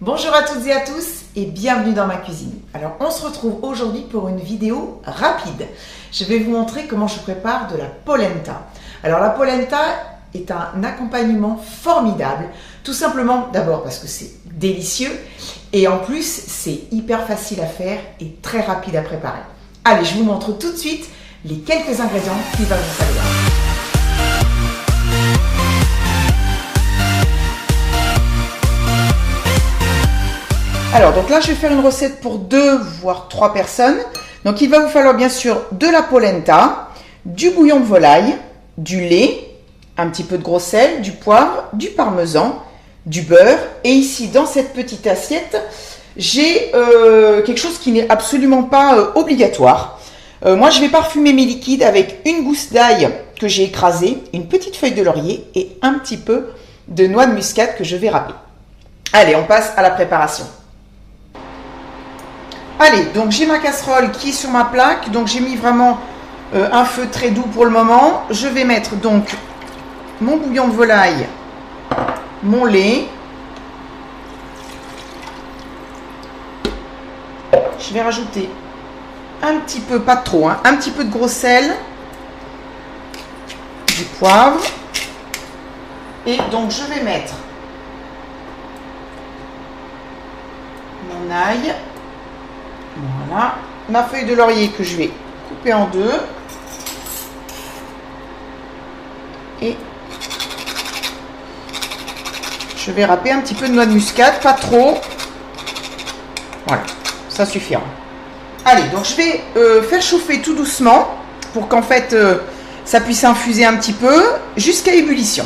Bonjour à toutes et à tous et bienvenue dans ma cuisine. Alors on se retrouve aujourd'hui pour une vidéo rapide. Je vais vous montrer comment je prépare de la polenta. Alors la polenta est un accompagnement formidable, tout simplement d'abord parce que c'est délicieux et en plus c'est hyper facile à faire et très rapide à préparer. Allez, je vous montre tout de suite les quelques ingrédients qu'il va vous falloir. Alors, donc là, je vais faire une recette pour 2 voire 3 personnes. Donc, il va vous falloir bien sûr de la polenta, du bouillon de volaille, du lait, un petit peu de gros sel, du poivre, du parmesan, du beurre. Et ici, dans cette petite assiette, j'ai quelque chose qui n'est absolument pas obligatoire. Moi, je vais parfumer mes liquides avec une gousse d'ail que j'ai écrasée, une petite feuille de laurier et un petit peu de noix de muscade que je vais râper. Allez, on passe à la préparation. Allez, donc j'ai ma casserole qui est sur ma plaque, donc j'ai mis vraiment un feu très doux pour le moment. Je vais mettre donc mon bouillon de volaille, mon lait. Je vais rajouter un petit peu, pas trop, hein, un petit peu de gros sel, du poivre. Et donc je vais mettre mon ail. Voilà, ma feuille de laurier que je vais couper en deux. Et je vais râper un petit peu de noix de muscade, pas trop. Voilà, ça suffira. Allez, donc je vais faire chauffer tout doucement pour qu'en fait ça puisse infuser un petit peu jusqu'à ébullition.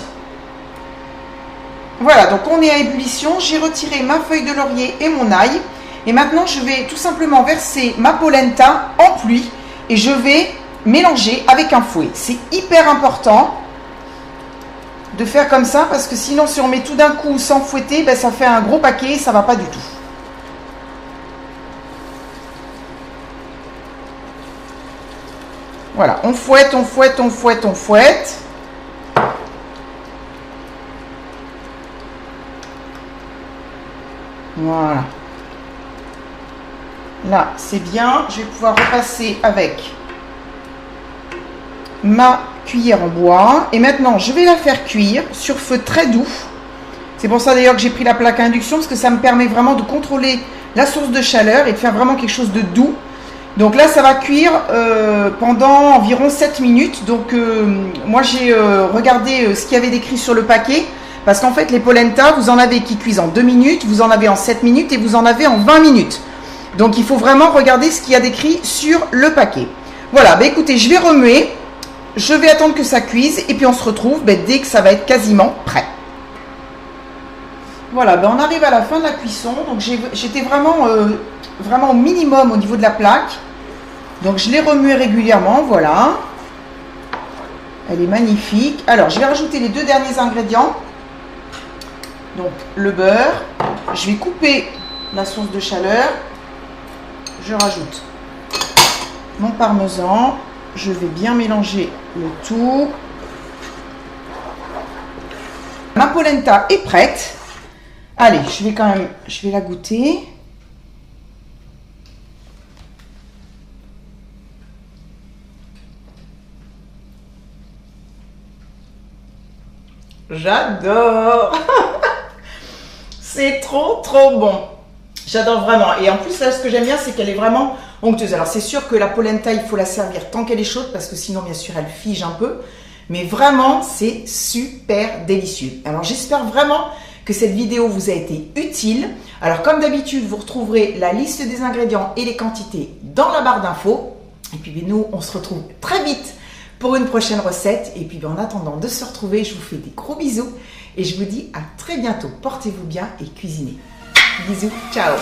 Voilà, donc on est à ébullition. J'ai retiré ma feuille de laurier et mon ail. Et maintenant, je vais tout simplement verser ma polenta en pluie et je vais mélanger avec un fouet. C'est hyper important de faire comme ça parce que sinon, si on met tout d'un coup sans fouetter, ben, ça fait un gros paquet et ça ne va pas du tout. Voilà, on fouette, on fouette, on fouette, on fouette. Voilà. Là, c'est bien. Je vais pouvoir repasser avec ma cuillère en bois. Et maintenant, je vais la faire cuire sur feu très doux. C'est pour ça d'ailleurs que j'ai pris la plaque à induction, parce que ça me permet vraiment de contrôler la source de chaleur et de faire vraiment quelque chose de doux. Donc là, ça va cuire pendant environ 7 minutes. Donc moi, j'ai regardé ce qu'il y avait décrit sur le paquet. Parce qu'en fait, les polenta, vous en avez qui cuisent en 2 minutes, vous en avez en 7 minutes et vous en avez en 20 minutes. Donc, il faut vraiment regarder ce qu'il y a décrit sur le paquet. Voilà, bah écoutez, je vais remuer. Je vais attendre que ça cuise et puis on se retrouve dès que ça va être quasiment prêt. Voilà, on arrive à la fin de la cuisson. Donc, j'étais vraiment au minimum au niveau de la plaque. Donc, je l'ai remué régulièrement, voilà. Elle est magnifique. Alors, je vais rajouter les 2 derniers ingrédients. Donc, le beurre. Je vais couper la source de chaleur. Je rajoute mon parmesan. Je vais bien mélanger le tout. Ma polenta est prête. Allez, je vais la goûter. J'adore. C'est trop bon. J'adore vraiment. Et en plus, là, ce que j'aime bien, c'est qu'elle est vraiment onctueuse. Alors, c'est sûr que la polenta, il faut la servir tant qu'elle est chaude, parce que sinon, bien sûr, elle fige un peu. Mais vraiment, c'est super délicieux. Alors, j'espère vraiment que cette vidéo vous a été utile. Alors, comme d'habitude, vous retrouverez la liste des ingrédients et les quantités dans la barre d'infos. Et puis, nous, on se retrouve très vite pour une prochaine recette. Et puis, en attendant de se retrouver, je vous fais des gros bisous. Et je vous dis à très bientôt. Portez-vous bien et cuisinez. Bisous, ciao!